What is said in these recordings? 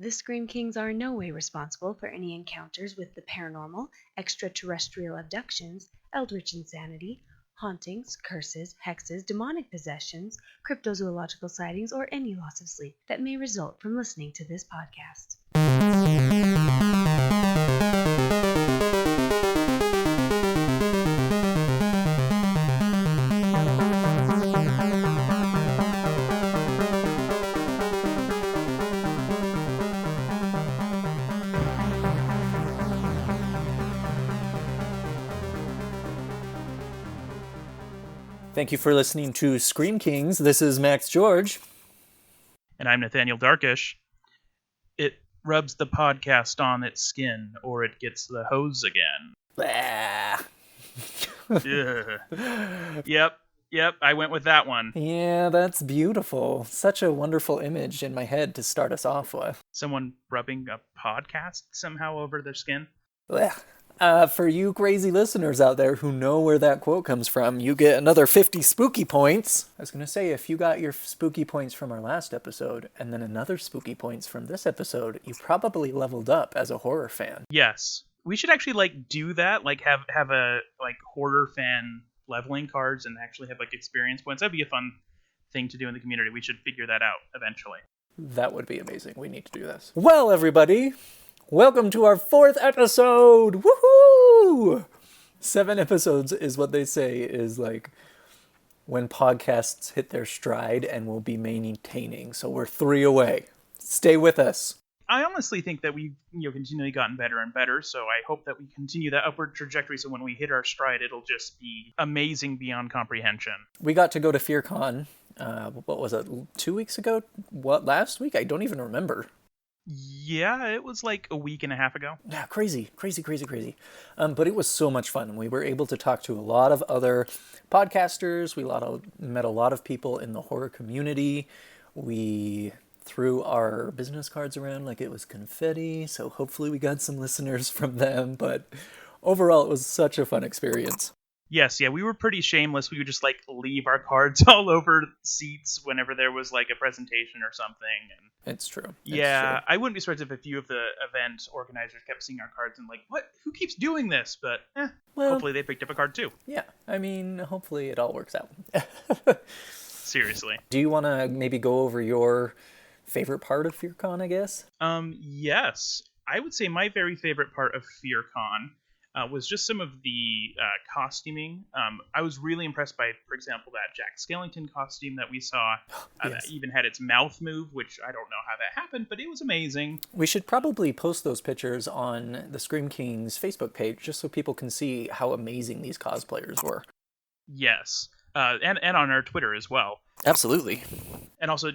The Scream Kings are in no way responsible for any encounters with the paranormal, extraterrestrial abductions, eldritch insanity, hauntings, curses, hexes, demonic possessions, cryptozoological sightings, or any loss of sleep that may result from listening to this podcast. Thank you for listening to Scream Kings. This is Max George. And I'm Nathaniel Darkish. It rubs the podcast on its skin, or it gets the hose again. Yep, I went with that one. Yeah, that's beautiful. Such a wonderful image in my head to start us off with. Someone rubbing a podcast somehow over their skin? For you crazy listeners out there who know where that quote comes from, you get another 50 spooky points. I was going to say, if you got your spooky points from our last episode, and then another spooky points from this episode, you probably leveled up as a horror fan. Yes. We should actually, do that, have a, horror fan leveling cards and actually have, experience points. That'd be a fun thing to do in the community. We should figure that out eventually. That would be amazing. We need to do this. Well, everybody, welcome to our 4th episode! Woohoo! 7 episodes is what they say is when podcasts hit their stride and will be maintaining. So we're 3 away. Stay with us. I honestly think that we've continually gotten better and better, so I hope that we continue that upward trajectory so when we hit our stride, it'll just be amazing beyond comprehension. We got to go to FearCon, what was it, 2 weeks ago? What, last week? I don't even remember. Yeah, it was a week and a half ago. Yeah, crazy. But it was so much fun. We were able to talk to a lot of other podcasters. We met a lot of people in the horror community. We threw our business cards around like it was confetti, so hopefully we got some listeners from them. But overall, it was such a fun experience. Yes, yeah, we were pretty shameless. We would just leave our cards all over seats whenever there was a presentation or something. And it's true. Yeah, I wouldn't be surprised if a few of the event organizers kept seeing our cards and what? Who keeps doing this? But hopefully they picked up a card too. Yeah, I mean, hopefully it all works out. Seriously. Do you want to maybe go over your favorite part of FearCon, I guess? Yes. I would say my very favorite part of FearCon was just some of the costuming. I was really impressed by, for example, that Jack Skellington costume that we saw. Yes. That even had its mouth move, which I don't know how that happened, but it was amazing. We should probably post those pictures on the Scream Kings Facebook page just so people can see how amazing these cosplayers were. Yes. And on our Twitter as well. Absolutely. And also,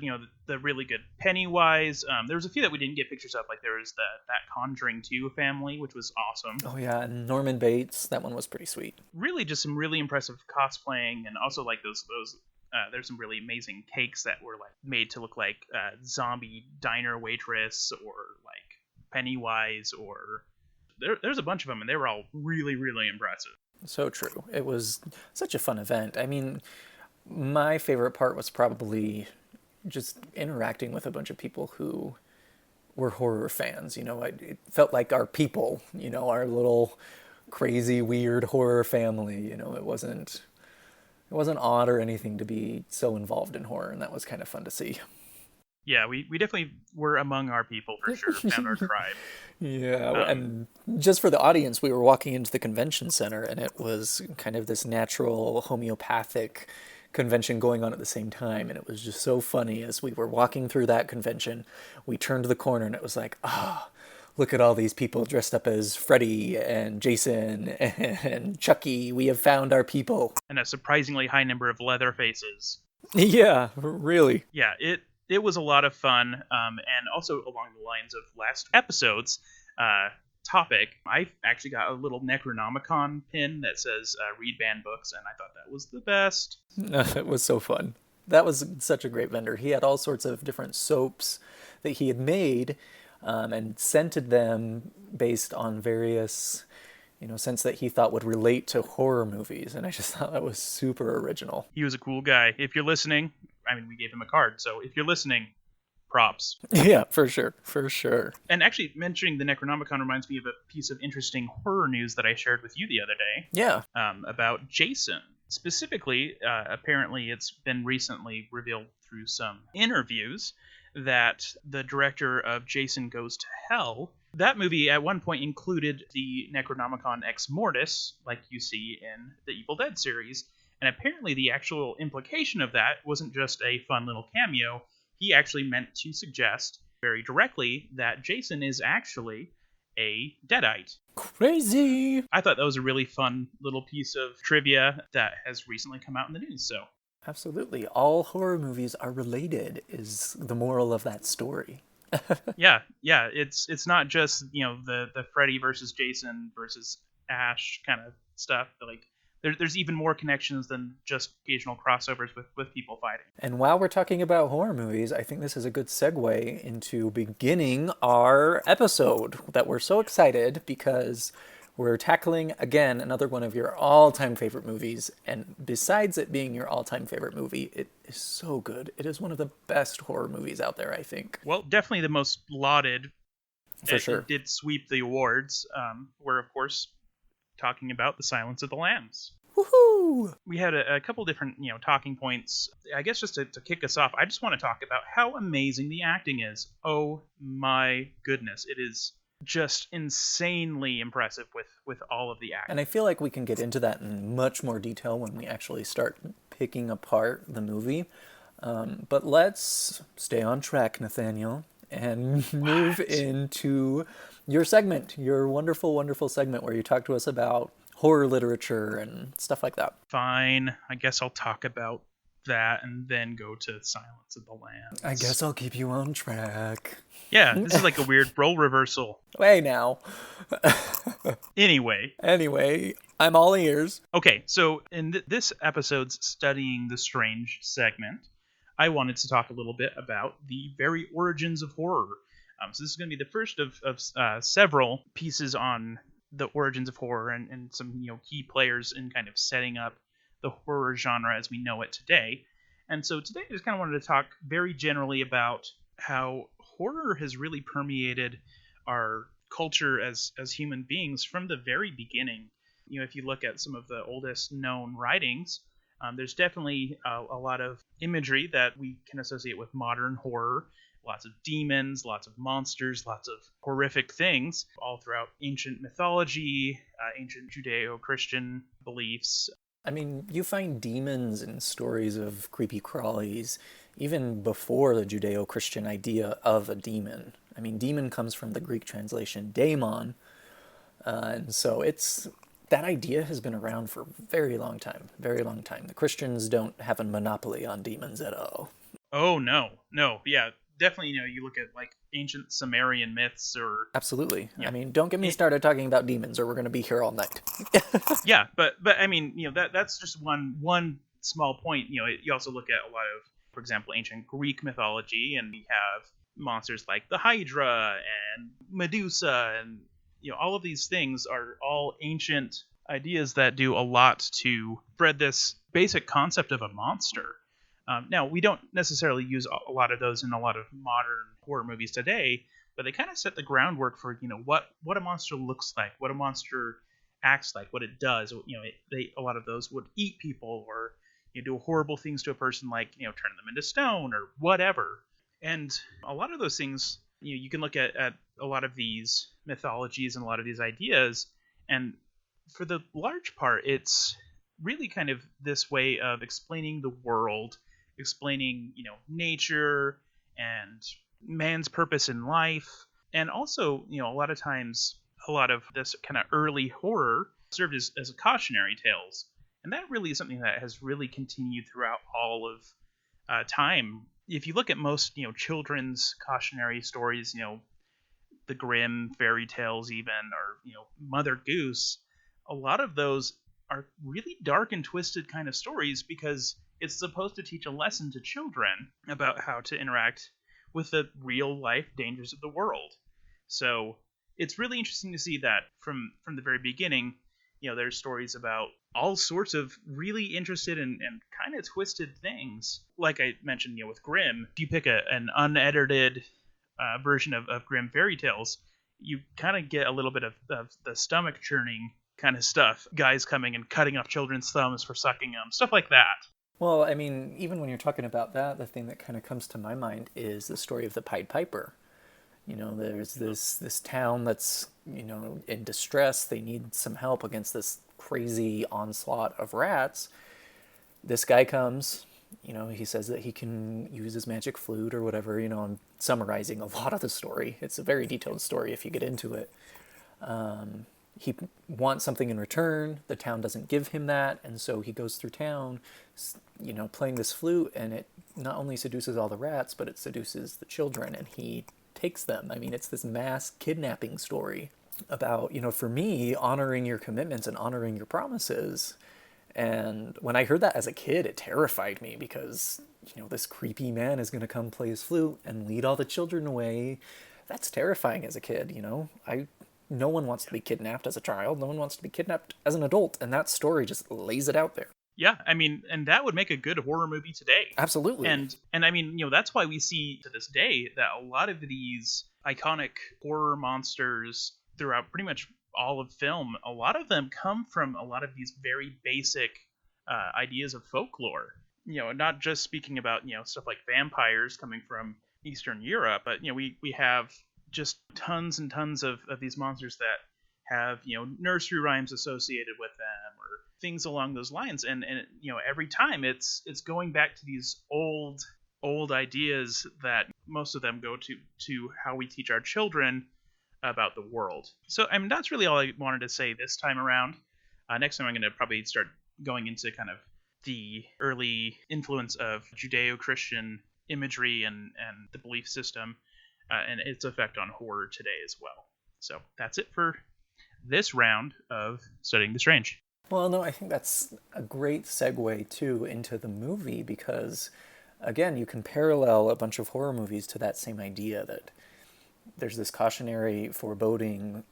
the really good Pennywise. There was a few that we didn't get pictures of. There was that Conjuring 2 family, which was awesome. Oh, yeah. And Norman Bates. That one was pretty sweet. Really just some really impressive cosplaying. And also, those there's some really amazing cakes that were, made to look like zombie diner waitress or, Pennywise or... There's a bunch of them, and they were all really, really impressive. So true. It was such a fun event. I mean, my favorite part was probably just interacting with a bunch of people who were horror fans. It felt like our people, our little crazy, weird horror family. It wasn't odd or anything to be so involved in horror, and that was kind of fun to see. Yeah, we definitely were among our people for sure, found our tribe. Yeah, and just for the audience, we were walking into the convention center, and it was kind of this natural homeopathic convention going on at the same time, and it was just so funny as we were walking through that convention. We turned the corner, and it was look at all these people dressed up as Freddy and Jason and Chucky. We have found our people. And a surprisingly high number of leather faces. Yeah, really. Yeah, it was a lot of fun, and also along the lines of last episode's topic, I actually got a little Necronomicon pin that says read banned books, and I thought that was the best. It was so fun. That was such a great vendor. He had all sorts of different soaps that he had made and scented them based on various scents that he thought would relate to horror movies, and I just thought that was super original. He was a cool guy. If you're listening, we gave him a card, so if you're listening, props. Yeah, for sure, for sure. And actually, mentioning the Necronomicon reminds me of a piece of interesting horror news that I shared with you the other day. Yeah. About Jason. Specifically, apparently it's been recently revealed through some interviews that the director of Jason Goes to Hell, that movie at one point included the Necronomicon Ex Mortis, like you see in the Evil Dead series. And apparently the actual implication of that wasn't just a fun little cameo. He actually meant to suggest very directly that Jason is actually a Deadite. Crazy. I thought that was a really fun little piece of trivia that has recently come out in the news. So Absolutely. All horror movies are related is the moral of that story. yeah, it's not just, the Freddy versus Jason versus Ash kind of stuff. Like there's even more connections than just occasional crossovers with people fighting. And while we're talking about horror movies, I think this is a good segue into beginning our episode that we're so excited because we're tackling, again, another one of your all-time favorite movies. And besides it being your all-time favorite movie, it is so good. It is one of the best horror movies out there, I think. Well, definitely the most lauded. For sure. It did sweep the awards. We're, of course, talking about The Silence of the Lambs. Woohoo! We had a couple different, talking points. I guess just to kick us off, I just want to talk about how amazing the acting is. Oh my goodness. It is just insanely impressive with all of the acting. And I feel like we can get into that in much more detail when we actually start picking apart the movie. But let's stay on track, Nathaniel, and move into your segment, your wonderful, wonderful segment where you talk to us about horror literature and stuff like that. Fine. I guess I'll talk about that and then go to Silence of the Lambs. I guess I'll keep you on track. Yeah, this is like a weird role reversal. Hey, now. Anyway, I'm all ears. Okay, so in this episode's Studying the Strange segment, I wanted to talk a little bit about the very origins of horror. So this is going to be the first of several pieces on the origins of horror and some key players in kind of setting up the horror genre as we know it today. And so today I just kind of wanted to talk very generally about how horror has really permeated our culture as human beings from the very beginning. If you look at some of the oldest known writings, there's definitely a lot of imagery that we can associate with modern horror. Lots of demons, lots of monsters, lots of horrific things all throughout ancient mythology, ancient Judeo-Christian beliefs. I mean, you find demons in stories of creepy crawlies even before the Judeo-Christian idea of a demon. I mean, demon comes from the Greek translation daemon, and so that idea has been around for a very long time, very long time. The Christians don't have a monopoly on demons at all. Oh, no, yeah. Definitely, you look at like ancient Sumerian myths or... Absolutely. Yeah. I mean, don't get me started talking about demons or we're going to be here all night. Yeah, but I mean, that's just one small point. You also look at a lot of, for example, ancient Greek mythology, and we have monsters like the Hydra and Medusa, and all of these things are all ancient ideas that do a lot to spread this basic concept of a monster. Now, we don't necessarily use a lot of those in a lot of modern horror movies today, but they kind of set the groundwork for, what a monster looks like, what a monster acts like, what it does. A lot of those would eat people or do horrible things to a person, like, turn them into stone or whatever. And a lot of those things, you can look at a lot of these mythologies and a lot of these ideas, and for the large part, it's really kind of this way of explaining the world, explaining, nature and man's purpose in life. And also, a lot of times, a lot of this kind of early horror served as cautionary tales. And that really is something that has really continued throughout all of time. If you look at most, children's cautionary stories, the Grimm fairy tales even, or, Mother Goose, a lot of those are really dark and twisted kind of stories because it's supposed to teach a lesson to children about how to interact with the real life dangers of the world. So it's really interesting to see that from the very beginning, there's stories about all sorts of really interested and kind of twisted things. Like I mentioned, with Grimm, if you pick an unedited version of Grimm fairy tales, you kind of get a little bit of the stomach churning kind of stuff. Guys coming and cutting off children's thumbs for sucking them, stuff like that. Well, I mean, even when you're talking about that, the thing that kind of comes to my mind is the story of the Pied Piper. There's this town that's, in distress. They need some help against this crazy onslaught of rats. This guy comes, he says that he can use his magic flute or whatever. I'm summarizing a lot of the story. It's a very detailed story if you get into it. He wants something in return. The town doesn't give him that. And so he goes through town, playing this flute, and it not only seduces all the rats, but it seduces the children, and he takes them. I mean, it's this mass kidnapping story about, for me, honoring your commitments and honoring your promises. And when I heard that as a kid, it terrified me because, this creepy man is going to come play his flute and lead all the children away. That's terrifying as a kid, No one wants to be kidnapped as a child. No one wants to be kidnapped as an adult. And that story just lays it out there. Yeah, I mean, and that would make a good horror movie today. Absolutely. And I mean, that's why we see to this day that a lot of these iconic horror monsters throughout pretty much all of film, a lot of them come from a lot of these very basic ideas of folklore. Not just speaking about, stuff like vampires coming from Eastern Europe, but, we have just tons and tons of these monsters that have, nursery rhymes associated with them or things along those lines. And every time it's going back to these old ideas that most of them go to how we teach our children about the world. So, I mean, that's really all I wanted to say this time around. Next time I'm going to probably start going into kind of the early influence of Judeo-Christian imagery and the belief system and its effect on horror today as well. So that's it for this round of Studying the Strange. Well, no, I think that's a great segue, too, into the movie because, again, you can parallel a bunch of horror movies to that same idea that there's this cautionary foreboding,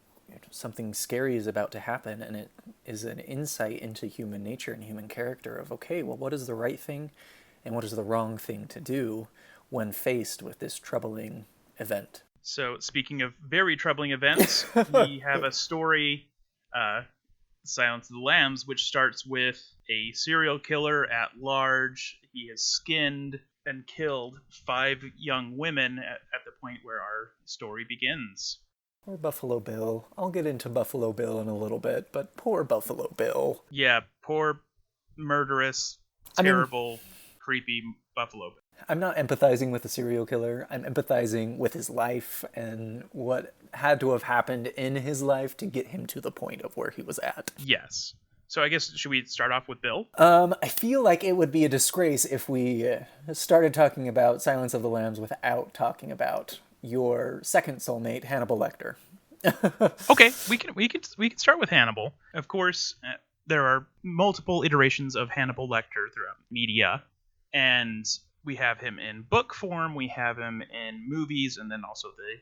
something scary is about to happen, and it is an insight into human nature and human character of, okay, well, what is the right thing and what is the wrong thing to do when faced with this troubling event? So, speaking of very troubling events, we have a story, Silence of the Lambs, which starts with a serial killer at large. He has skinned and killed 5 young women at the point where our story begins. Poor Buffalo Bill. I'll get into Buffalo Bill in a little bit, but poor Buffalo Bill. Yeah, poor, murderous, terrible, creepy Buffalo Bill. I'm not empathizing with the serial killer. I'm empathizing with his life and what had to have happened in his life to get him to the point of where he was at. Yes. So I guess, should we start off with Bill? I feel like it would be a disgrace if we started talking about Silence of the Lambs without talking about your second soulmate, Hannibal Lecter. Okay, we can start with Hannibal. Of course, there are multiple iterations of Hannibal Lecter throughout media, and we have him in book form, we have him in movies, and then also the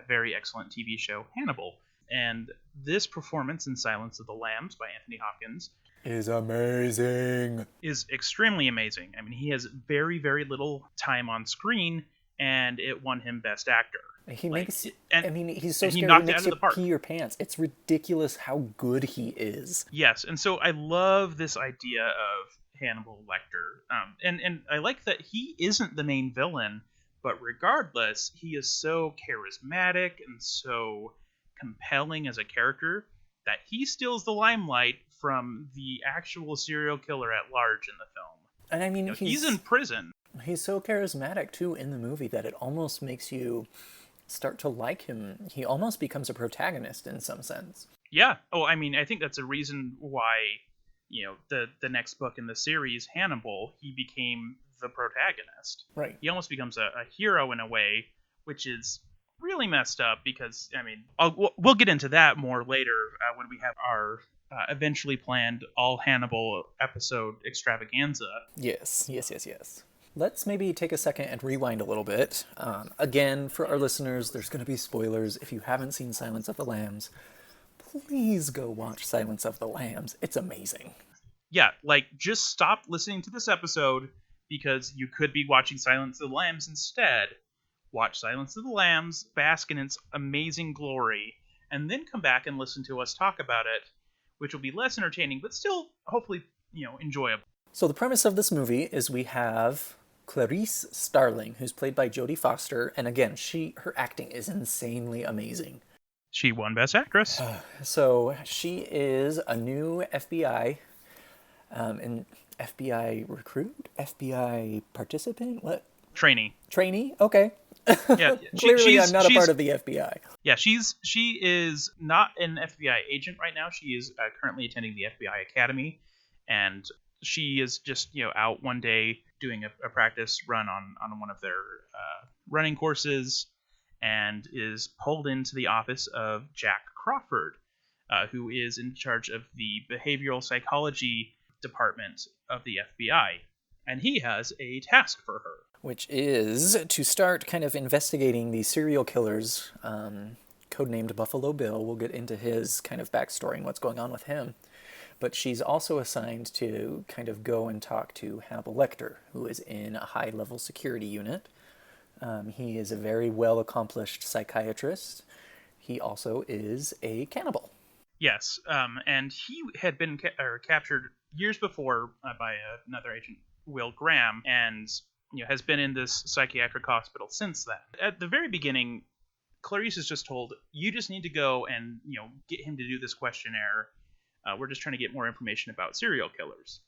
very excellent TV show Hannibal. And this performance in Silence of the Lambs by Anthony Hopkins is amazing. Is extremely amazing. I mean, he has very, very little time on screen, and it won him Best Actor. He makes, he's so scary, he knocked he it makes out of you the park. pee your pants. It's ridiculous how good he is. Yes, and so I love this idea of Hannibal Lecter. And I like that he isn't the main villain, but regardless, he is so charismatic and so compelling as a character that he steals the limelight from the actual serial killer at large in the film. And I mean, he's in prison. He's so charismatic, too, in the movie that it almost makes you start to like him. He almost becomes a protagonist in some sense. Yeah. Oh, I mean, I think that's a reason why, the next book in the series, Hannibal, he became the protagonist. Right. He almost becomes a hero in a way, which is really messed up because, I mean, we'll get into that more later when we have our eventually planned all Hannibal episode extravaganza. Yes. Let's maybe take a second and rewind a little bit. Again, for our listeners, there's going to be spoilers. If you haven't seen Silence of the Lambs, please go watch Silence of the Lambs. It's amazing. Yeah, like, just stop listening to this episode because you could be watching Silence of the Lambs instead. Watch Silence of the Lambs, bask in its amazing glory, and then come back and listen to us talk about it, which will be less entertaining, but still, hopefully, enjoyable. So the premise of this movie is we have Clarice Starling, who's played by Jodie Foster, and again, her acting is insanely amazing. She won Best Actress. So she is a new FBI, an FBI recruit, FBI participant, what? Trainee. Okay. Yeah, Clearly, I'm not a part of the FBI. Yeah, she is not an FBI agent right now. She is currently attending the FBI Academy, and she is just out one day doing a practice run on one of their running courses, and is pulled into the office of Jack Crawford, who is in charge of the behavioral psychology department of the FBI, and he has a task for her. Which is to start kind of investigating these serial killers, codenamed Buffalo Bill. We'll get into his kind of backstory and what's going on with him. But she's also assigned to kind of go and talk to Hannibal Lecter, who is in a high-level security unit. He is a very well-accomplished psychiatrist. He also is a cannibal. Yes, and he had been captured years before by another agent, Will Graham, and has been in this psychiatric hospital since then. At the very beginning, Clarice is just told, you just need to go and, get him to do this questionnaire. We're just trying to get more information about serial killers.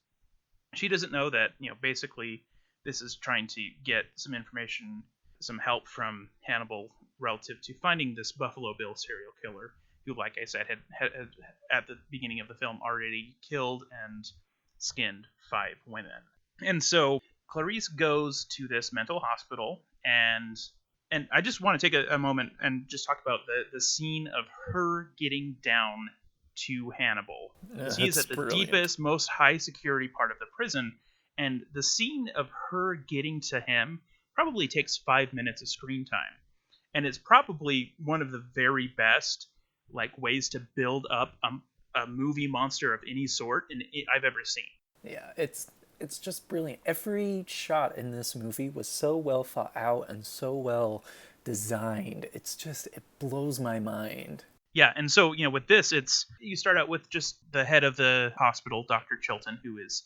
She doesn't know that, basically this is trying to get some information, some help from Hannibal relative to finding this Buffalo Bill serial killer, who, like I said, had at the beginning of the film already killed and skinned 5 women. And so Clarice goes to this mental hospital, and I just want to take a moment and just talk about the scene of her getting down to Hannibal. He's at the brilliant. Deepest, most high security part of the prison, and the scene of her getting to him probably takes 5 minutes of screen time, and it's probably one of the very best ways to build up a movie monster of any sort I've ever seen. Yeah, it's just brilliant. Every shot in this movie was so well thought out and so well designed. It blows my mind. Yeah, and so, with this, you start out with just the head of the hospital, Dr. Chilton, who is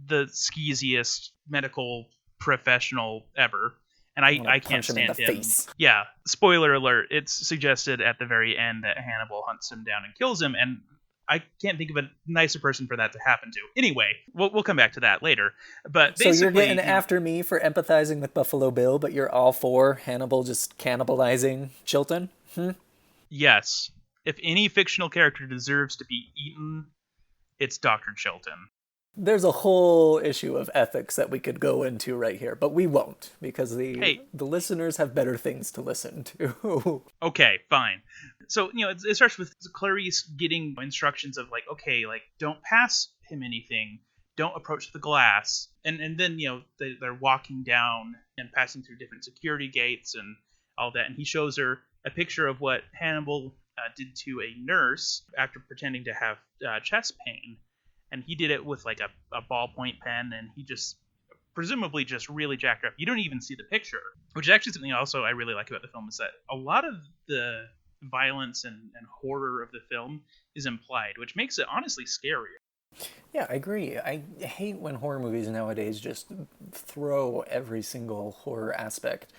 the skeeziest medical professional ever. And I can't stand him. Face. Yeah, spoiler alert, it's suggested at the very end that Hannibal hunts him down and kills him, and I can't think of a nicer person for that to happen to. Anyway, we'll come back to that later. But basically, so you're getting after me for empathizing with Buffalo Bill, but you're all for Hannibal just cannibalizing Chilton? Yes. If any fictional character deserves to be eaten, it's Dr. Chilton. There's a whole issue of ethics that we could go into right here, but we won't, because the listeners have better things to listen to. Okay, fine. So, it starts with Clarice getting instructions of don't pass him anything, don't approach the glass, and then, they're walking down and passing through different security gates and all that, and he shows her a picture of what Hannibal did to a nurse after pretending to have chest pain. And he did it with a ballpoint pen, and he just presumably just really jacked her up. You don't even see the picture, which is actually something also I really like about the film, is that a lot of the violence and horror of the film is implied, which makes it honestly scarier. Yeah, I agree. I hate when horror movies nowadays just throw every single horror aspect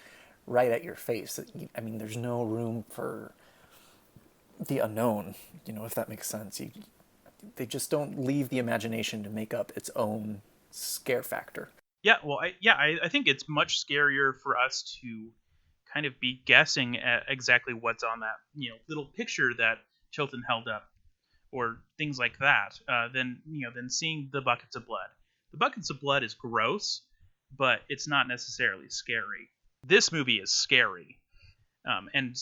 right at your face. I mean, there's no room for the unknown, if that makes sense. They just don't leave the imagination to make up its own scare factor. Yeah, well, I think it's much scarier for us to kind of be guessing at exactly what's on that, little picture that Chilton held up, or things like that, than seeing the buckets of blood. The buckets of blood is gross, but it's not necessarily scary. This movie is scary, and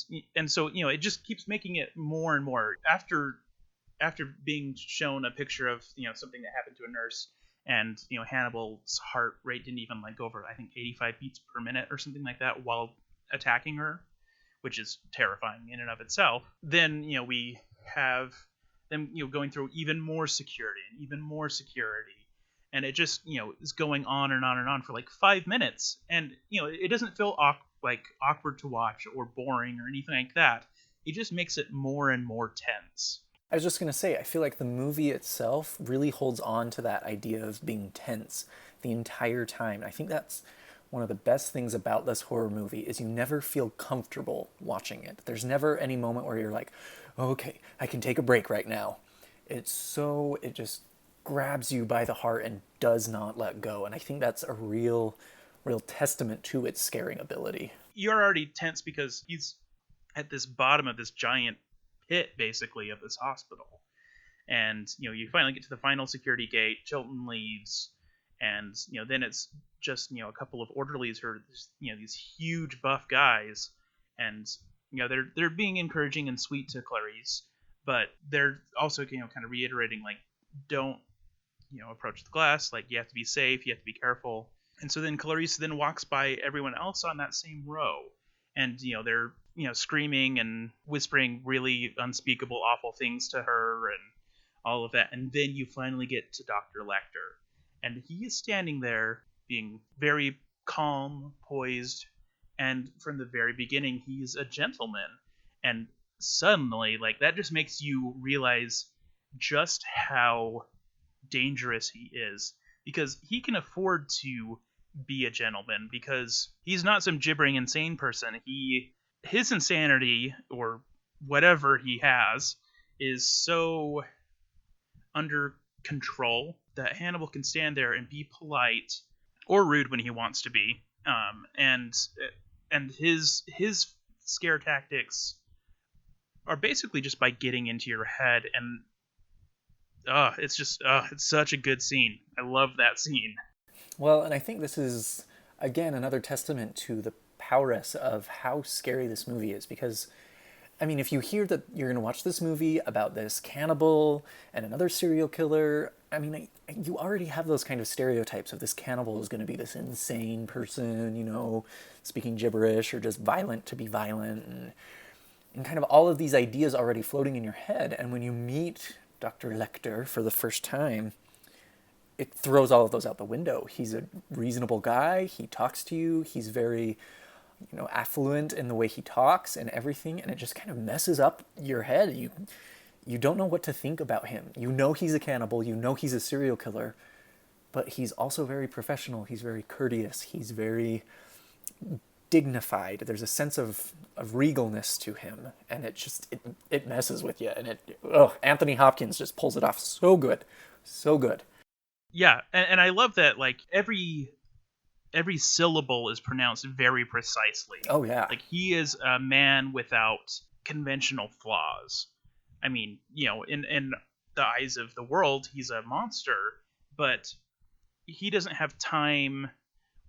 so it just keeps making it more and more after being shown a picture of something that happened to a nurse, and Hannibal's heart rate didn't even go over, I think, 85 beats per minute or something like that while attacking her, which is terrifying in and of itself. Then we have them, going through even more security and even more security. And it just, is going on and on and on for like 5 minutes. And, it doesn't feel awkward to watch or boring or anything like that. It just makes it more and more tense. I was just going to say, I feel like the movie itself really holds on to that idea of being tense the entire time. I think that's one of the best things about this horror movie is you never feel comfortable watching it. There's never any moment where you're like, oh, okay, I can take a break right now. It just grabs you by the heart and does not let go. And I think that's a real testament to its scaring ability. You're already tense because he's at this bottom of this giant pit, basically, of this hospital. And, you finally get to the final security gate. Chilton leaves. And, then it's just, a couple of orderlies who are, these huge buff guys. And, they're being encouraging and sweet to Clarice. But they're also, kind of reiterating, like, don't, approach the glass. Like, you have to be safe. You have to be careful. And so then Clarice then walks by everyone else on that same row. And, they're, screaming and whispering really unspeakable, awful things to her and all of that. And then you finally get to Dr. Lecter. And he is standing there being very calm, poised. And from the very beginning, he's a gentleman. And suddenly, like, that just makes you realize just how dangerous he is. Because he can afford to be a gentleman because he's not some gibbering insane person. His insanity or whatever he has is so under control that Hannibal can stand there and be polite or rude when he wants to be. And his scare tactics are basically just by getting into your head. And it's such a good scene. I love that scene. Well, and I think this is, again, another testament to the prowess of how scary this movie is. Because, I mean, if you hear that you're going to watch this movie about this cannibal and another serial killer, I mean, you already have those kind of stereotypes of this cannibal is going to be this insane person, speaking gibberish or just violent to be violent. And kind of all of these ideas already floating in your head. And when you meet Dr. Lecter for the first time, it throws all of those out the window. He's a reasonable guy. He talks to you. He's very, affluent in the way he talks and everything. And it just kind of messes up your head. You don't know what to think about him. He's a cannibal. He's a serial killer. But he's also very professional. He's very courteous. He's very dignified. There's a sense of regalness to him. And it messes with you. And Anthony Hopkins just pulls it off so good. So good. Yeah, and I love that, like, every syllable is pronounced very precisely. Oh, yeah. Like, he is a man without conventional flaws. I mean, in the eyes of the world, he's a monster, but he doesn't have time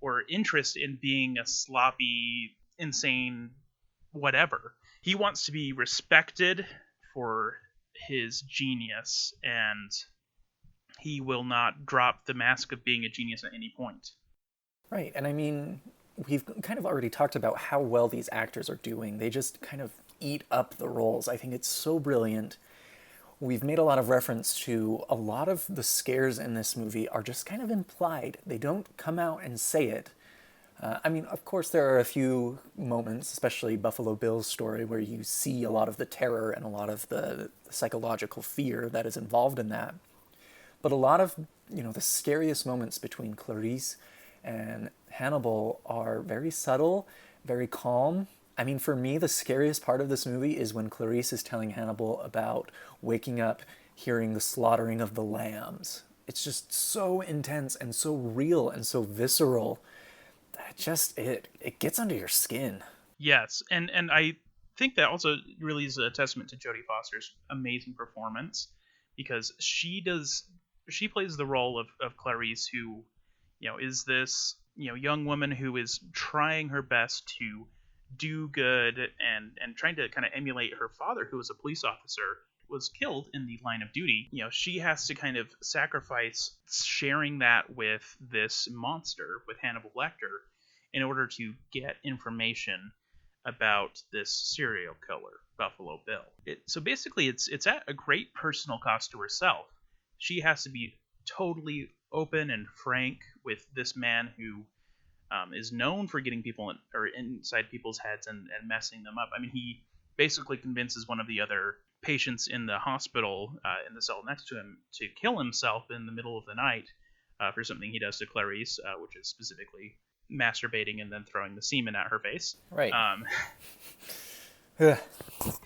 or interest in being a sloppy, insane whatever. He wants to be respected for his genius, and he will not drop the mask of being a genius at any point. Right, and I mean, we've kind of already talked about how well these actors are doing. They just kind of eat up the roles. I think it's so brilliant. We've made a lot of reference to a lot of the scares in this movie are just kind of implied. They don't come out and say it. I mean, of course, there are a few moments, especially Buffalo Bill's story, where you see a lot of the terror and a lot of the psychological fear that is involved in that. But a lot of, the scariest moments between Clarice and Hannibal are very subtle, very calm. I mean, for me, the scariest part of this movie is when Clarice is telling Hannibal about waking up, hearing the slaughtering of the lambs. It's just so intense and so real and so visceral that it gets under your skin. Yes, and I think that also really is a testament to Jodie Foster's amazing performance, because she plays the role of Clarice, who, is this, young woman who is trying her best to do good and trying to kind of emulate her father, who was a police officer, was killed in the line of duty. She has to kind of sacrifice sharing that with this monster, with Hannibal Lecter, in order to get information about this serial killer. Buffalo Bill. So basically, it's at a great personal cost to herself. She has to be totally open and frank with this man who is known for getting people inside people's heads and messing them up. I mean, he basically convinces one of the other patients in the hospital in the cell next to him to kill himself in the middle of the night for something he does to Clarice, which is specifically masturbating and then throwing the semen at her face. Right.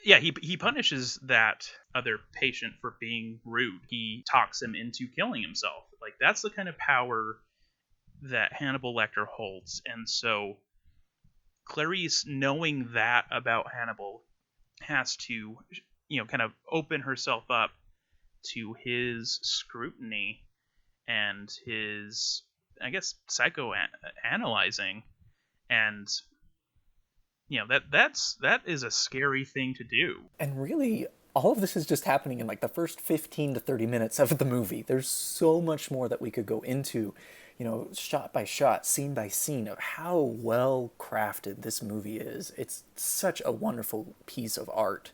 Yeah, he punishes that other patient for being rude. He talks him into killing himself. Like, that's the kind of power that Hannibal Lecter holds. And so Clarice, knowing that about Hannibal, has to, kind of open herself up to his scrutiny and his, I guess, psychoanalyzing. And that is a scary thing to do. And really, all of this is just happening in like the first 15 to 30 minutes of the movie. There's so much more that we could go into, shot by shot, scene by scene, of how well crafted this movie is. It's such a wonderful piece of art.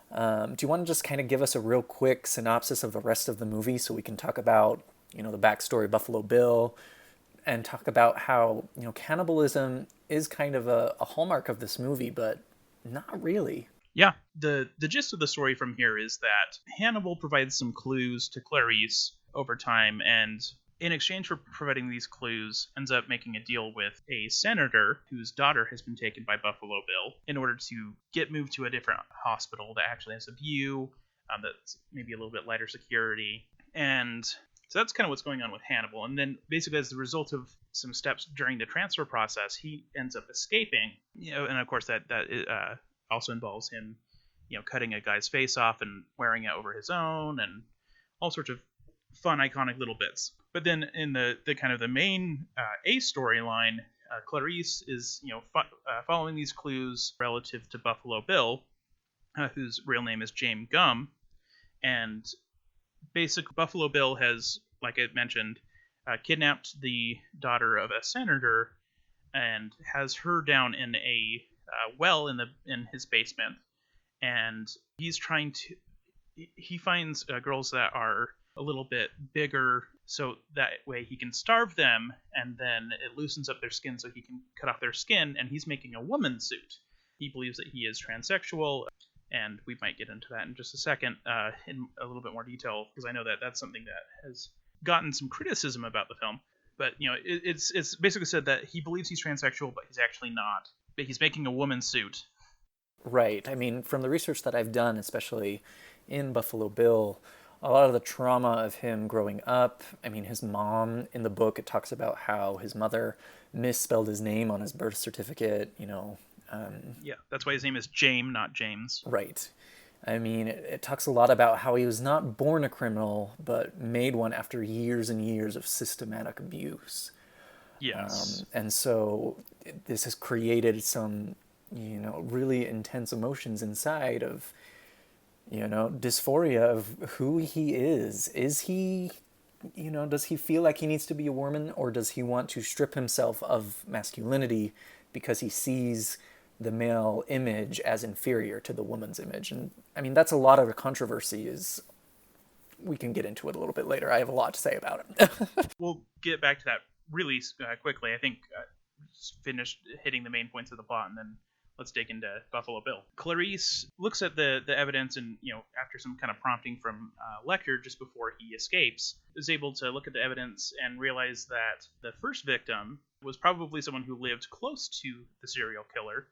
Do you want to just kind of give us a real quick synopsis of the rest of the movie so we can talk about, the backstory of Buffalo Bill, and talk about how, cannibalism is kind of a hallmark of this movie, but not really. Yeah, the gist of the story from here is that Hannibal provides some clues to Clarice over time, and in exchange for providing these clues, ends up making a deal with a senator whose daughter has been taken by Buffalo Bill in order to get moved to a different hospital that actually has a view, that's maybe a little bit lighter security. And so that's kind of what's going on with Hannibal. And then basically as a result of some steps during the transfer process, he ends up escaping. And of course that also involves him, cutting a guy's face off and wearing it over his own, and all sorts of fun, iconic little bits. But then in the kind of the main A storyline, Clarice is, following these clues relative to Buffalo Bill, whose real name is James Gum. And basically Buffalo Bill has, like I mentioned, kidnapped the daughter of a senator and has her down in a well in his basement. And he's trying to, he finds girls that are a little bit bigger, so that way he can starve them, and then it loosens up their skin so he can cut off their skin, and he's making a woman suit. He believes that he is transsexual, and we might get into that in just a second in a little bit more detail, because I know that that's something that has gotten some criticism about the film. But it's basically said that he believes he's transsexual, but he's actually not. But he's making a woman suit. Right. I mean, from the research that I've done, especially in Buffalo Bill, a lot of the trauma of him growing up, I mean, his mom, in the book, it talks about how his mother misspelled his name on his birth certificate, Yeah, that's why his name is James, not James. Right. I mean, it talks a lot about how he was not born a criminal, but made one after years and years of systematic abuse. Yes. And so this has created some, really intense emotions inside of, dysphoria of who he is. Is he, does he feel like he needs to be a woman, or does he want to strip himself of masculinity because he sees the male image as inferior to the woman's image? And I mean, that's a lot of the controversy. We can get into it a little bit later. I have a lot to say about it. We'll get back to that really quickly. I think finished hitting the main points of the plot, and then let's dig into Buffalo Bill. Clarice looks at the evidence, and after some kind of prompting from Lecter just before he escapes, is able to look at the evidence and realize that the first victim was probably someone who lived close to the serial killer,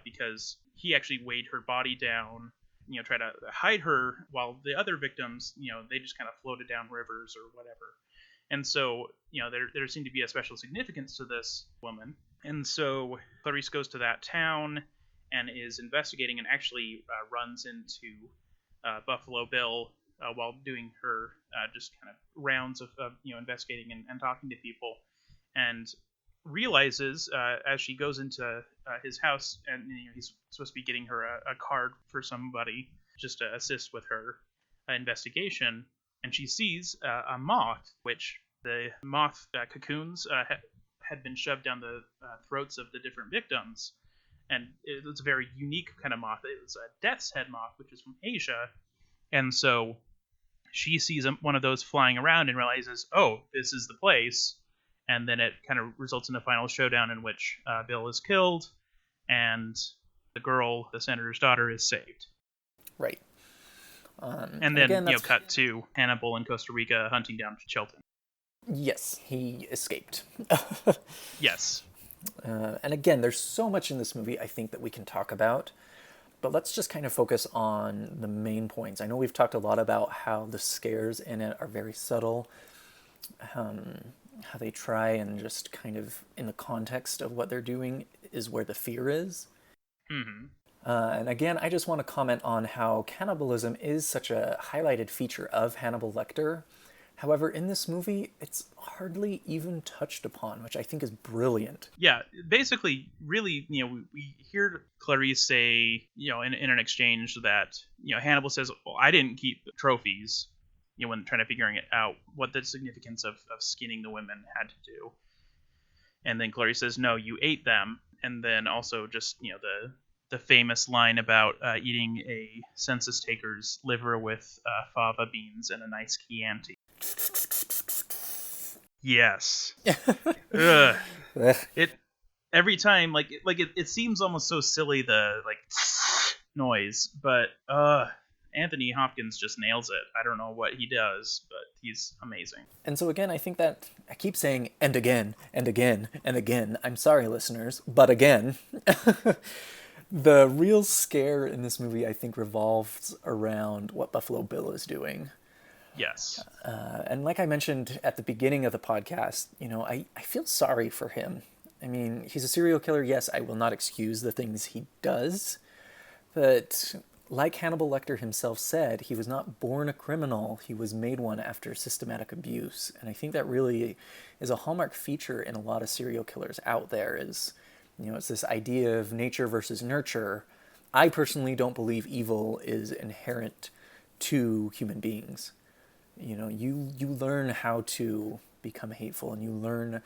because he actually weighed her body down, try to hide her, while the other victims, they just kind of floated down rivers or whatever. And so, there seemed to be a special significance to this woman. And so Clarice goes to that town and is investigating, and actually runs into Buffalo Bill while doing her just kind of rounds of investigating and talking to people, and realizes as she goes into his house, and he's supposed to be getting her a card for somebody just to assist with her investigation, and she sees a moth, which the moth cocoons had been shoved down the throats of the different victims, and it's a very unique kind of moth. It's a death's head moth, which is from Asia, and so she sees one of those flying around and realizes, oh, this is the place, and then it kind of results in a final showdown in which Bill is killed, and the girl, the senator's daughter, is saved. Right. And then, again, cut to Hannibal in Costa Rica hunting down Chilton. Yes, he escaped. Yes. And again, there's so much in this movie I think that we can talk about, but let's just kind of focus on the main points. I know we've talked a lot about how the scares in it are very subtle, how they try and just kind of, in the context of what they're doing, is where the fear is. Mm-hmm. And again, I just want to comment on how cannibalism is such a highlighted feature of Hannibal Lecter. However, in this movie, it's hardly even touched upon, which I think is brilliant. Yeah, basically, really, we hear Clarice say, in an exchange that, Hannibal says, well, I didn't keep trophies, when trying to figuring it out what the significance of skinning the women had to do. And then Clarice says, no, you ate them. And then also just, the famous line about eating a census taker's liver with fava beans and a nice Chianti. Yes. Ugh. It every time it seems almost so silly, the noise, but Anthony Hopkins just nails it. I don't know what he does, but he's amazing. And so again, I think that I keep saying and again and again and again. I'm sorry, listeners, but again. The real scare in this movie, I think, revolves around what Buffalo Bill is doing. Yes. And like I mentioned at the beginning of the podcast, I feel sorry for him. I mean, he's a serial killer. Yes, I will not excuse the things he does. But like Hannibal Lecter himself said, he was not born a criminal. He was made one after systematic abuse. And I think that really is a hallmark feature in a lot of serial killers out there is... it's this idea of nature versus nurture. I personally don't believe evil is inherent to human beings. You learn how to become hateful, and you learn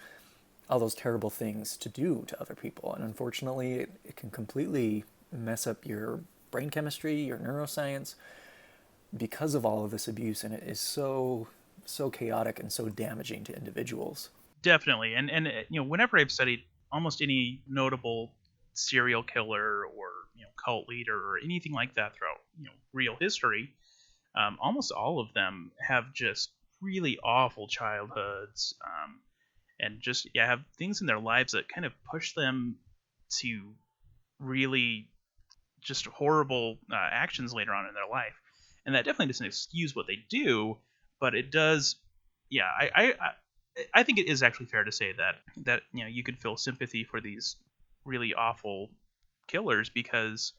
all those terrible things to do to other people. And unfortunately, it can completely mess up your brain chemistry, your neuroscience, because of all of this abuse. And it is so chaotic and so damaging to individuals. Definitely. And whenever I've studied almost any notable serial killer or cult leader or anything like that throughout real history, almost all of them have just really awful childhoods, and just have things in their lives that kind of push them to really just horrible actions later on in their life. And that definitely doesn't excuse what they do, but it does. Yeah, I think it is actually fair to say that you could feel sympathy for these really awful killers because,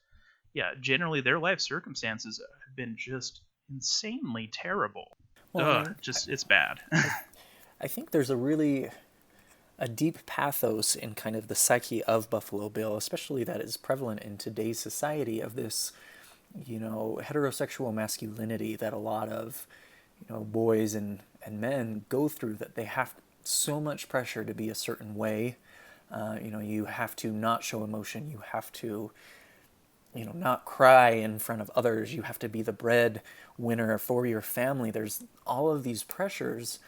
generally their life circumstances have been just insanely terrible. Well, it's bad. I think there's a deep pathos in kind of the psyche of Buffalo Bill, especially that is prevalent in today's society of this, heterosexual masculinity that a lot of, boys and men go through, that they have so much pressure to be a certain way. You have to not show emotion. You have to, not cry in front of others. You have to be the breadwinner for your family. There's all of these pressures,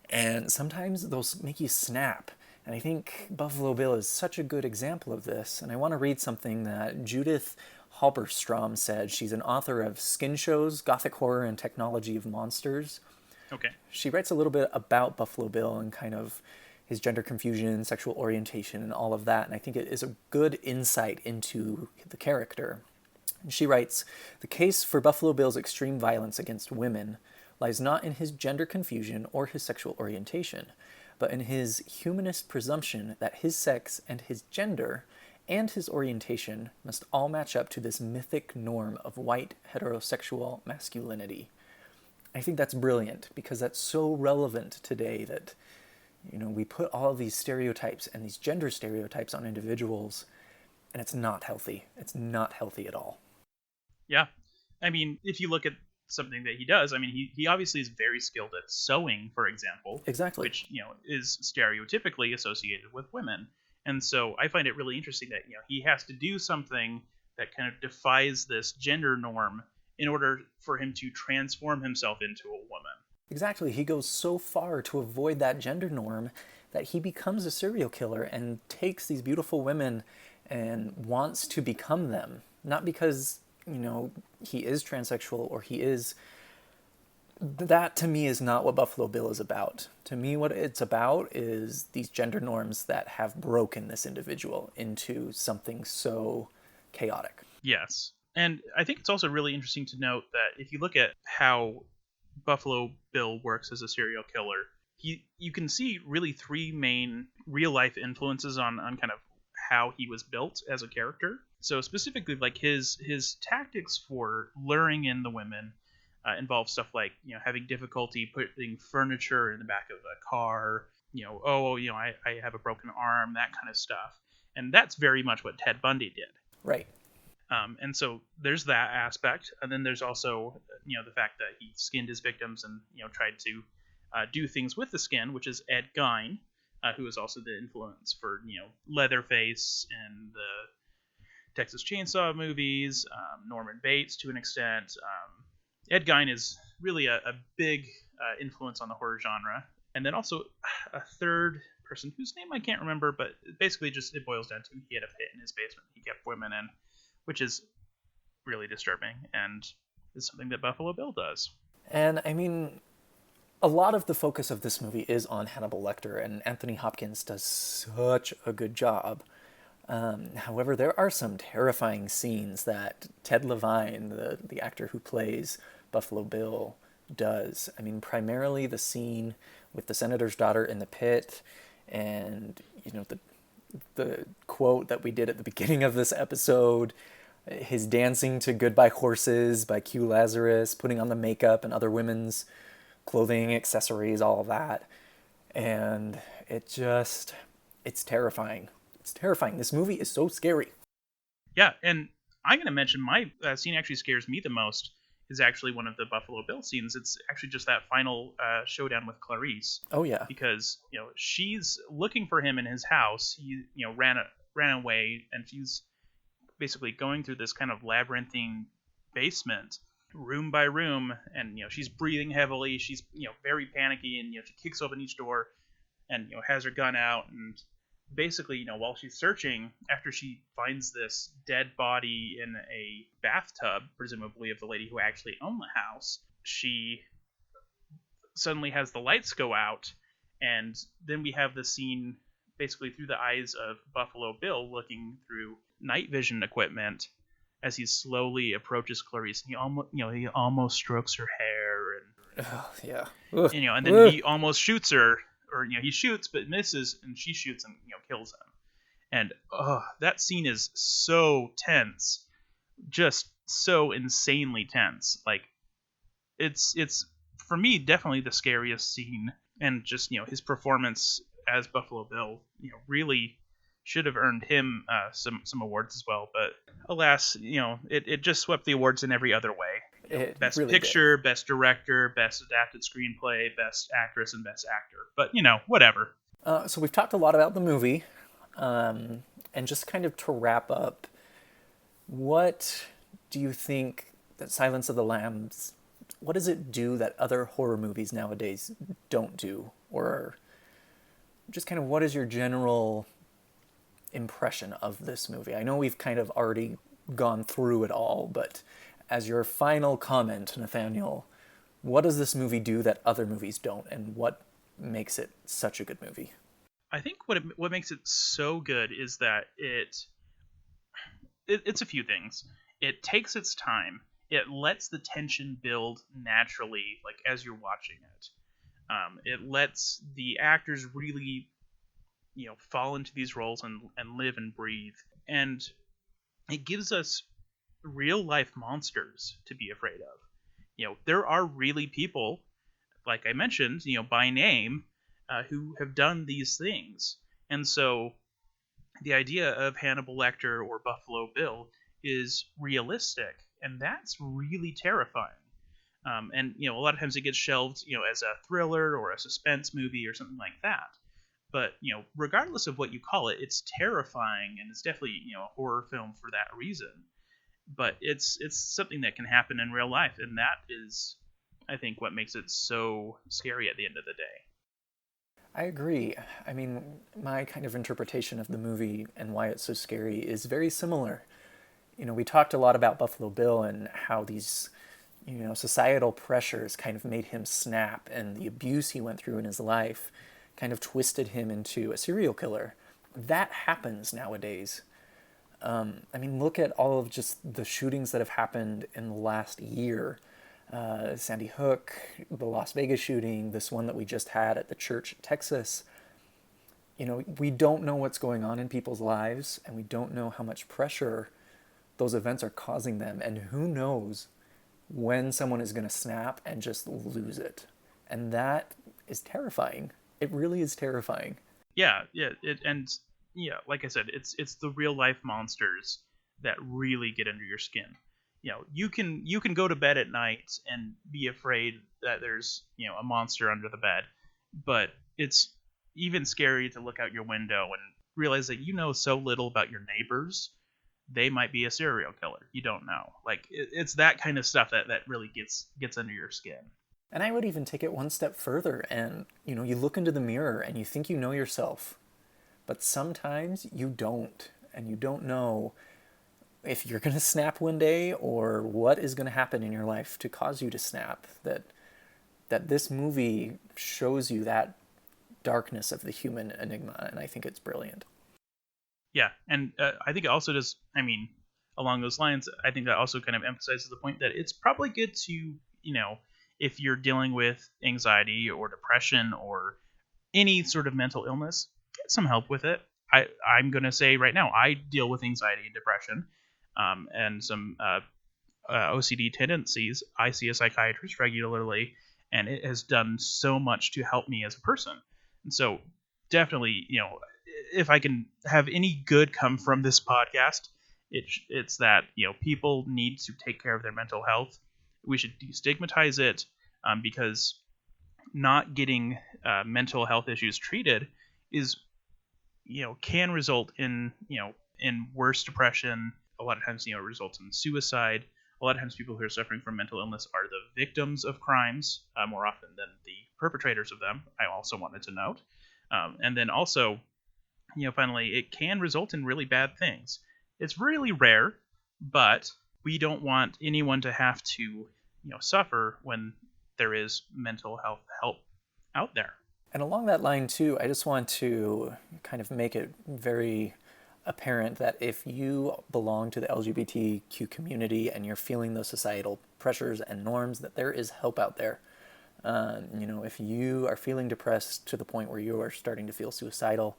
and sometimes those make you snap. And I think Buffalo Bill is such a good example of this. And I want to read something that Judith Halberstrom said. She's an author of Skin Shows, Gothic Horror, and Technology of Monsters. Okay. She writes a little bit about Buffalo Bill and kind of his gender confusion, sexual orientation, and all of that. And I think it is a good insight into the character. And she writes, "The case for Buffalo Bill's extreme violence against women lies not in his gender confusion or his sexual orientation, but in his humanist presumption that his sex and his gender and his orientation must all match up to this mythic norm of white heterosexual masculinity." I think that's brilliant because that's so relevant today that, we put all of these stereotypes and these gender stereotypes on individuals, and it's not healthy. It's not healthy at all. Yeah. I mean, if you look at something that he does, I mean, he obviously is very skilled at sewing, for example. Exactly. Which, is stereotypically associated with women. And so I find it really interesting that he has to do something that kind of defies this gender norm in order for him to transform himself into a woman. Exactly. He goes so far to avoid that gender norm that he becomes a serial killer and takes these beautiful women and wants to become them. Not because, he is transsexual or he is... That, to me, is not what Buffalo Bill is about. To me, what it's about is these gender norms that have broken this individual into something so chaotic. Yes. And I think it's also really interesting to note that if you look at how Buffalo Bill works as a serial killer, you can see really three main real life influences on kind of how he was built as a character. So specifically, like his tactics for luring in the women involve stuff like having difficulty putting furniture in the back of a car. I have a broken arm, that kind of stuff. And that's very much what Ted Bundy did. Right. And so there's that aspect, and then there's also the fact that he skinned his victims and tried to do things with the skin, which is Ed Gein, who is also the influence for Leatherface and the Texas Chainsaw movies, Norman Bates to an extent. Ed Gein is really a big influence on the horror genre, and then also a third person whose name I can't remember, but basically just it boils down to he had a pit in his basement he kept women in, which is really disturbing and is something that Buffalo Bill does. And I mean, a lot of the focus of this movie is on Hannibal Lecter, and Anthony Hopkins does such a good job. However, there are some terrifying scenes that Ted Levine, the actor who plays Buffalo Bill, does. I mean, primarily the scene with the senator's daughter in the pit, and the quote that we did at the beginning of this episode, his dancing to Goodbye Horses by Q Lazarus, putting on the makeup and other women's clothing, accessories, all of that. And it's terrifying. It's terrifying. This movie is so scary. Yeah, and I'm going to mention my scene actually scares me the most is actually one of the Buffalo Bill scenes. It's actually just that final showdown with Clarice. Oh, yeah. Because, she's looking for him in his house. He, ran away, and she's basically going through this kind of labyrinthine basement, room by room, and, she's breathing heavily. She's, very panicky, and, she kicks open each door and, has her gun out, and basically, while she's searching, after she finds this dead body in a bathtub, presumably of the lady who actually owned the house, she suddenly has the lights go out, and then we have the scene basically through the eyes of Buffalo Bill looking through night vision equipment as he slowly approaches Clarice. He almost strokes her hair, and yeah, and then he almost shoots her. Or he shoots but misses, and she shoots and kills him. And that scene is so tense, just so insanely tense. Like it's for me definitely the scariest scene, and just his performance as Buffalo Bill really should have earned him some awards as well. But alas, it just swept the awards in every other way. Best really picture, best director, best adapted screenplay, best actress, and best actor. But, whatever. So we've talked a lot about the movie. And just kind of to wrap up, what do you think that Silence of the Lambs, what does it do that other horror movies nowadays don't do? Or just kind of what is your general impression of this movie? I know we've kind of already gone through it all, but as your final comment, Nathaniel, what does this movie do that other movies don't, and what makes it such a good movie? I think what makes it so good is that it's a few things. It takes its time. It lets the tension build naturally, like as you're watching it. It lets the actors really, fall into these roles and live and breathe. And it gives us real life monsters to be afraid of. There are really people, like I mentioned, by name, who have done these things. And so the idea of Hannibal Lecter or Buffalo Bill is realistic, and that's really terrifying. And a lot of times it gets shelved, as a thriller or a suspense movie or something like that. But regardless of what you call it, it's terrifying, and it's definitely a horror film for that reason. But it's something that can happen in real life, and that is, I think, what makes it so scary at the end of the day. I agree. I mean, my kind of interpretation of the movie and why it's so scary is very similar. We talked a lot about Buffalo Bill and how these, societal pressures kind of made him snap, and the abuse he went through in his life kind of twisted him into a serial killer. That happens nowadays. I mean, look at all of just the shootings that have happened in the last year. Sandy Hook, the Las Vegas shooting, this one that we just had at the church in Texas. We don't know what's going on in people's lives, and we don't know how much pressure those events are causing them, and who knows when someone is going to snap and just lose it. And that is terrifying. It really is terrifying. Yeah, like I said, it's the real life monsters that really get under your skin. You can go to bed at night and be afraid that there's a monster under the bed, but it's even scary to look out your window and realize that so little about your neighbors. They might be a serial killer. You don't know. Like it's that kind of stuff that really gets under your skin. And I would even take it one step further, and you look into the mirror and you think you know yourself, but sometimes you don't, and you don't know if you're going to snap one day or what is going to happen in your life to cause you to snap. That this movie shows you that darkness of the human enigma, and I think it's brilliant. Yeah, and I think it also does, along those lines, I think that also kind of emphasizes the point that it's probably good to, if you're dealing with anxiety or depression or any sort of mental illness, get some help with it. I'm going to say right now, I deal with anxiety and depression and some OCD tendencies. I see a psychiatrist regularly, and it has done so much to help me as a person. And so definitely, if I can have any good come from this podcast, it's that people need to take care of their mental health. We should destigmatize it because not getting mental health issues treated is can result in in worse depression. A lot of times it results in suicide. A lot of times people who are suffering from mental illness are the victims of crimes more often than the perpetrators of them. I also wanted to note, and then also finally, it can result in really bad things. It's really rare, but we don't want anyone to have to, suffer when there is mental health help out there. And along that line, too, I just want to kind of make it very apparent that if you belong to the LGBTQ community and you're feeling those societal pressures and norms, that there is help out there. If you are feeling depressed to the point where you are starting to feel suicidal,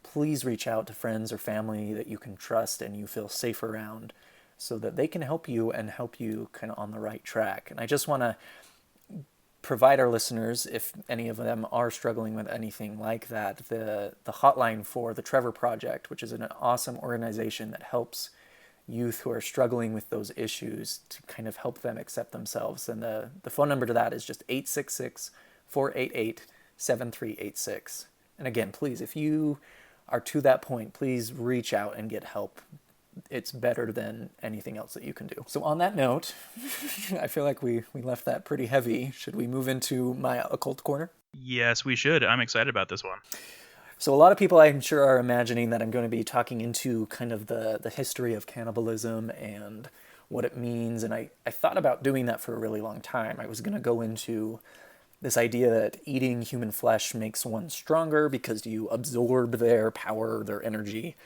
please reach out to friends or family that you can trust and you feel safe around so that they can help you and help you kind of on the right track. And I just want to provide our listeners, if any of them are struggling with anything like that, the hotline for the Trevor Project, which is an awesome organization that helps youth who are struggling with those issues to kind of help them accept themselves. And the phone number to that is just 866-488-7386. And again, please, if you are to that point, please reach out and get help. It's better than anything else that you can do. So on that note, I feel like we left that pretty heavy. Should we move into my occult corner? Yes, we should. I'm excited about this one. So a lot of people, I'm sure, are imagining that I'm going to be talking into kind of the history of cannibalism and what it means. And I thought about doing that for a really long time. I was going to go into this idea that eating human flesh makes one stronger because you absorb their power, their energy.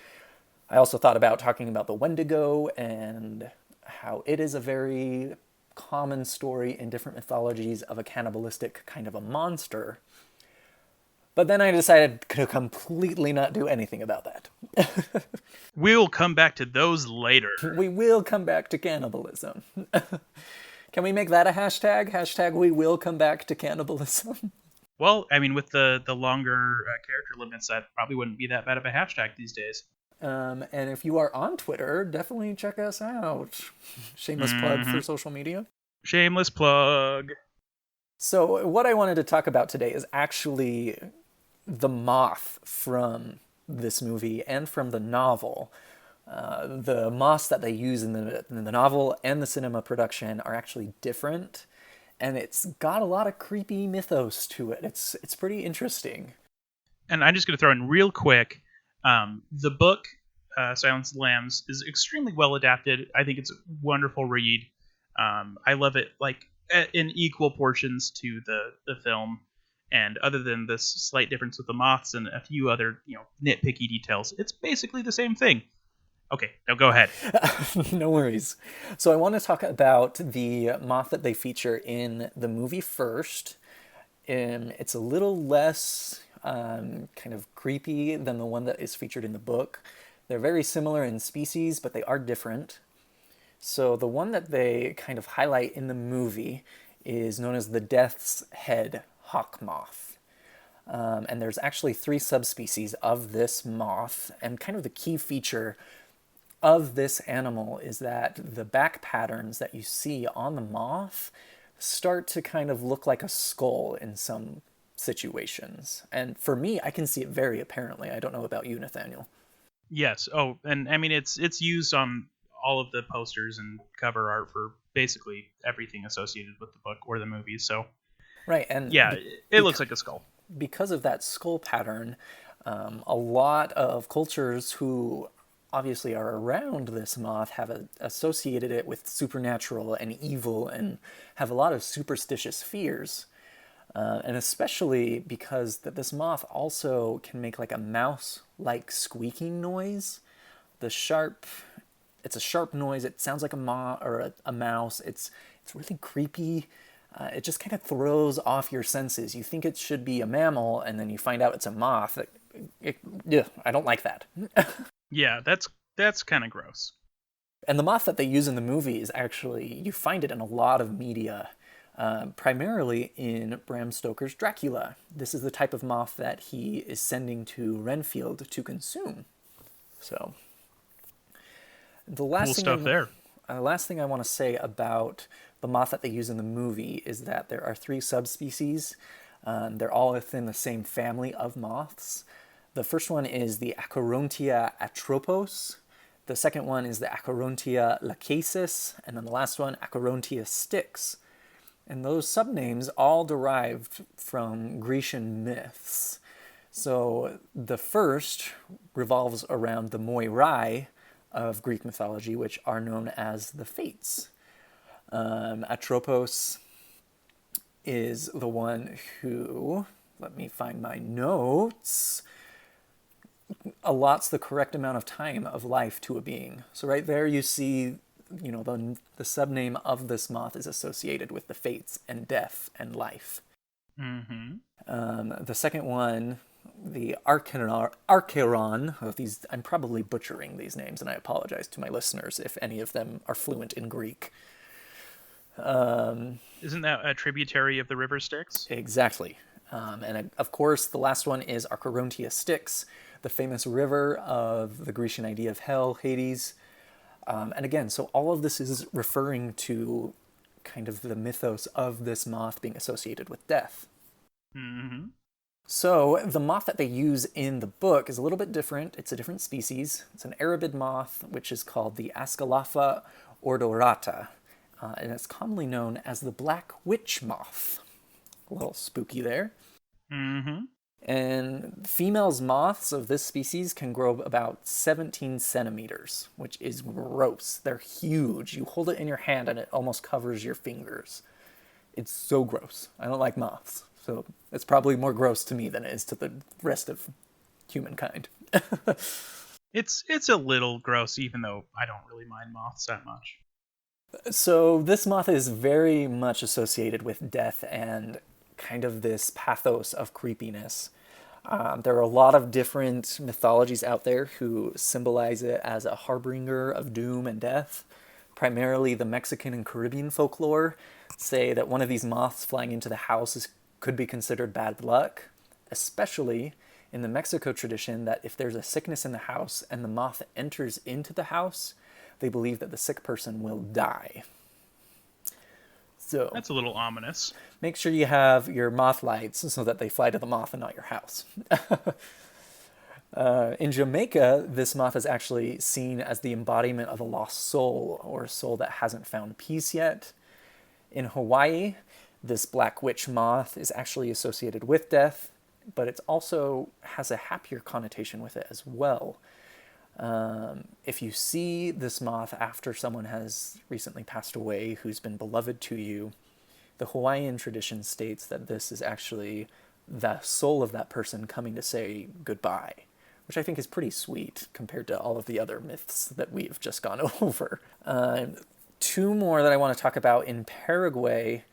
I also thought about talking about the Wendigo and how it is a very common story in different mythologies of a cannibalistic kind of a monster. But then I decided to completely not do anything about that. We'll come back to those later. We will come back to cannibalism. Can we make that a hashtag? Hashtag we will come back to cannibalism. Well, I mean, with the longer character limits, that probably wouldn't be that bad of a hashtag these days. And if you are on Twitter, definitely check us out. Shameless plug for social media. Shameless plug. So what I wanted to talk about today is actually the moth from this movie and from the novel. The moths that they use in the novel and the cinema production are actually different, and it's got a lot of creepy mythos to it. It's pretty interesting. And I'm just going to throw in real quick, the book Silence of the Lambs is extremely well adapted. I think it's a wonderful read. I love it in equal portions to the film. And other than this slight difference with the moths and a few other nitpicky details, it's basically the same thing. Okay, now go ahead. No worries. So I want to talk about the moth that they feature in the movie first. It's a little less kind of creepy than the one that is featured in the book. They're very similar in species, but they are different. So the one that they kind of highlight in the movie is known as the Death's Head hawk moth. And there's actually 3 subspecies of this moth, and kind of the key feature of this animal is that the back patterns that you see on the moth start to kind of look like a skull in some situations. And for me, I can see it very apparently. I don't know about you, Nathaniel. Yes. Oh, and I mean it's used on all of the posters and cover art for basically everything associated with the book or the movies. So right, and yeah, it looks like a skull. Because of that skull pattern, a lot of cultures who obviously are around this moth have associated it with supernatural and evil and have a lot of superstitious fears. And especially because this moth also can make like a mouse-like squeaking noise. It's a sharp noise. It sounds like a moth or a mouse. It's really creepy. It just kind of throws off your senses. You think it should be a mammal, and then you find out it's a moth. Yeah, I don't like that. Yeah, that's kind of gross. And the moth that they use in the movie is actually, you find it in a lot of media, primarily in Bram Stoker's Dracula. This is the type of moth that he is sending to Renfield to consume. So, the last last thing I want to say about the moth that they use in the movie is that there are 3 subspecies. They're all within the same family of moths. The first one is the Acherontia atropos. The second one is the Acherontia lachesis. And then the last one, Acherontia styx. And those subnames all derived from Grecian myths. So the first revolves around the Moirai of Greek mythology, which are known as the Fates. Atropos is the one who, let me find my notes, allots the correct amount of time of life to a being. So right there you see, the subname of this moth is associated with the fates and death and life. The second one, the Archeron of these, I'm probably butchering these names, and I apologize to my listeners if any of them are fluent in Greek. Isn't that a tributary of the river Styx? Exactly. And of course, the last one is Acherontia Styx, the famous river of the Grecian idea of hell, Hades. And again, so all of this is referring to kind of the mythos of this moth being associated with death. Mm-hmm. So the moth that they use in the book is a little bit different. It's a different species. It's an Arabid moth, which is called the Ascalapha ordorata. And it's commonly known as the black witch moth. A little spooky there. Mm-hmm. And females moths of this species can grow about 17 centimeters, which is gross. They're huge. You hold it in your hand and it almost covers your fingers. It's so gross. I don't like moths. So it's probably more gross to me than it is to the rest of humankind. It's a little gross, even though I don't really mind moths that much. So this moth is very much associated with death and kind of this pathos of creepiness. There are a lot of different mythologies out there who symbolize it as a harbinger of doom and death. Primarily the Mexican and Caribbean folklore say that one of these moths flying into the house could be considered bad luck, especially in the Mexico tradition that if there's a sickness in the house and the moth enters into the house, they believe that the sick person will die. So That's a little ominous. make sure you have your moth lights so that they fly to the moth and not your house. In Jamaica, this moth is actually seen as the embodiment of a lost soul, or a soul that hasn't found peace yet. In Hawaii, this black witch moth is actually associated with death, but it also has a happier connotation with it as well. If you see this moth after someone has recently passed away who's been beloved to you, the Hawaiian tradition states that this is actually the soul of that person coming to say goodbye, which I think is pretty sweet compared to all of the other myths that we've just gone over. Two more that I want to talk about. In Paraguay,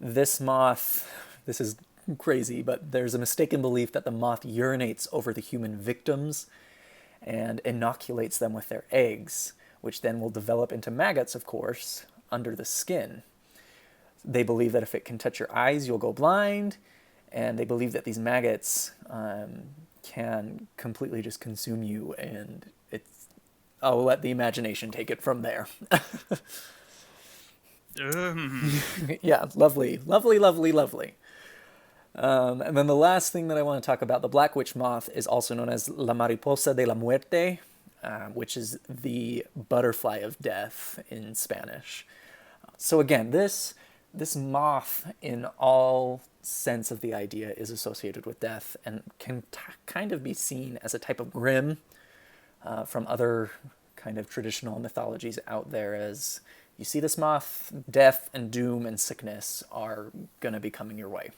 this moth, this is crazy, but there's a mistaken belief that the moth urinates over the human victims and inoculates them with their eggs, which then will develop into maggots, of course, under the skin. They believe that if it can touch your eyes, you'll go blind, and they believe that these maggots can completely just consume you, and I'll let the imagination take it from there. Yeah, lovely, lovely, lovely, lovely. And then the last thing that I want to talk about, the black witch moth, is also known as la mariposa de la muerte, which is the butterfly of death in Spanish. So again, this moth, in all sense of the idea, is associated with death and can kind of be seen as a type of Grimm from other kind of traditional mythologies out there. As you see this moth, death and doom and sickness are going to be coming your way.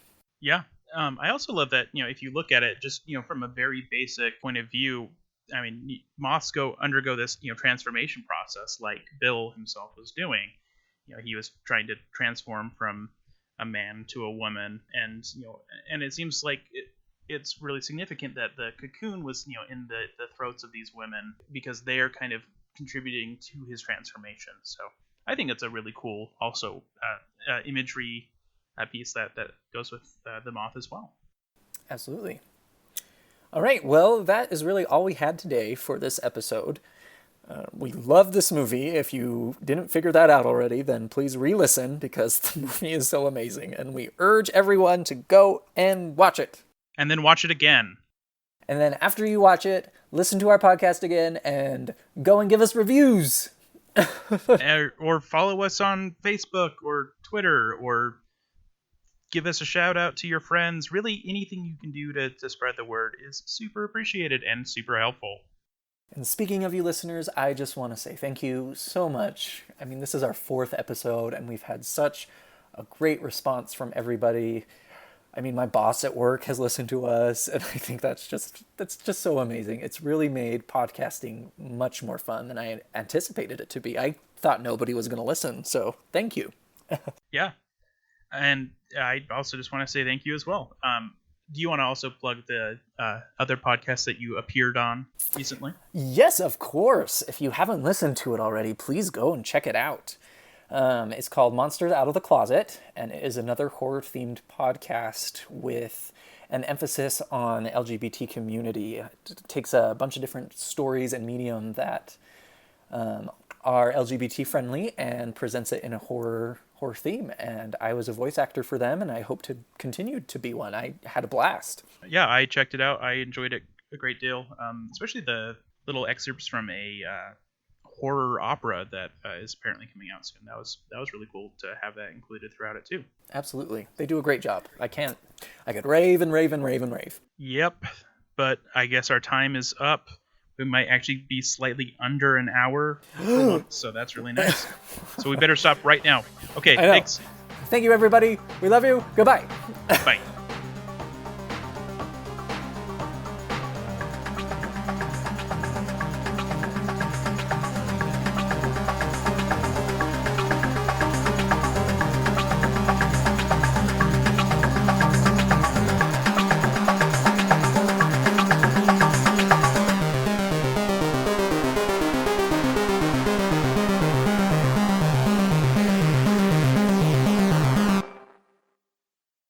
Yeah. I also love that, if you look at it just, from a very basic point of view, I mean, moths undergo this, transformation process like Bill himself was doing. He was trying to transform from a man to a woman, and and it seems like it's really significant that the cocoon was in the throats of these women, because they are kind of contributing to his transformation. So I think it's a really cool also imagery piece that goes with the moth as well. Absolutely. All right, well, that is really all we had today for this episode. We love this movie. If you didn't figure that out already, then please re-listen, because the movie is so amazing, and we urge everyone to go and watch it. And then watch it again. And then after you watch it, listen to our podcast again and go and give us reviews. Or follow us on Facebook or Twitter, or give us a shout out to your friends. Really, anything you can do to spread the word is super appreciated and super helpful. And speaking of you listeners, I just want to say thank you so much. I mean, this is our 4th episode, and we've had such a great response from everybody. I mean, my boss at work has listened to us, and I think that's just so amazing. It's really made podcasting much more fun than I anticipated it to be. I thought nobody was going to listen, so thank you. Yeah. And I also just want to say thank you as well. Do you want to also plug the other podcast that you appeared on recently? Yes, of course. If you haven't listened to it already, please go and check it out. It's called Monsters Out of the Closet, and it is another horror-themed podcast with an emphasis on the LGBT community. It takes a bunch of different stories and medium that are LGBT-friendly and presents it in a horror theme. And I was a voice actor for them, and I hope to continue to be one. I had a blast. Yeah, I checked it out. I enjoyed it a great deal, especially the little excerpts from a horror opera that is apparently coming out soon. That was really cool to have that included throughout it too. Absolutely. They do a great job. I could rave and rave and rave and rave. Yep, but I guess our time is up. We might actually be slightly under an hour per month, so that's really nice. So we better stop right now. Okay, thanks. Thank you, everybody. We love you. Goodbye. Bye.